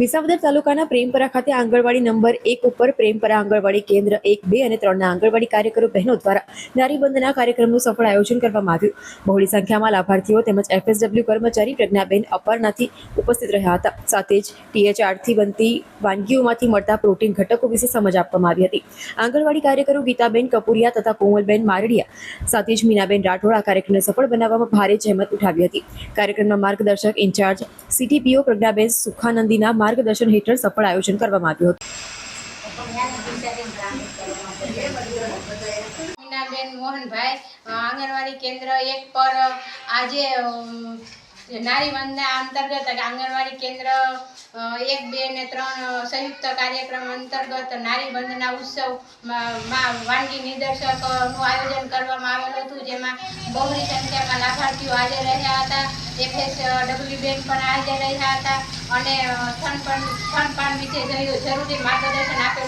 વિસાવદર તાલુકાના પ્રેમપરા ખાતે આંગણવાડી નંબર 1 ઉપર પ્રેમપરા આંગણવાડી કેન્દ્ર 1, 2 અને 3ના આંગણવાડી કાર્યકરો બહેનો દ્વારા નારીબંધના કાર્યક્રમનું સફળ આયોજન કરવામાં આવ્યું. બહોળી સંખ્યામાં લાભાર્થીઓ તેમજ FSW કર્મચારી પ્રજ્ઞાબેન અપરનાથી ઉપસ્થિત રહ્યા હતા. સાથે જ THRથી બનતી વાનગીઓમાંથી મળતા પ્રોટીન ઘટકો વિશે સમજ આપવામાં આવી હતી. આંગણવાડી કાર્યકરો ગીતાબેન કપુરિયા તથા કોમલબેન મારડિયા સાથે જ મીનાબેન રાઠોડ આ કાર્યક્રમને સફળ બનાવવામાં ભારે જહેમત ઉઠાવી હતી. કાર્યક્રમના માર્ગદર્શક ઇન્ચાર્જ CTPO પ્રજ્ઞાબેન સુખાનંદીના માર્ગદર્શન હેઠળ સફળ આયોજન કરવામાં આવ્યું હતું. મીનાબેન મોહનભાઈ આંગણવાડી કેન્દ્ર 1 પર આજે નારી વંદના અંતર્ગત આંગણવાડી કેન્દ્ર 1, 2 અને 3 સંયુક્ત કાર્યક્રમ અંતર્ગત નારી વંદના ઉત્સવમાં વાનગી નિદર્શકનું આયોજન કરવામાં આવેલું હતું, જેમાં બહોળી સંખ્યામાં લાભાર્થીઓ હાજર રહ્યા હતા. FSW બેન પણ હાજર રહ્યા હતા અને સ્તનપાન વિશે જરૂરી માર્ગદર્શન આપેલું.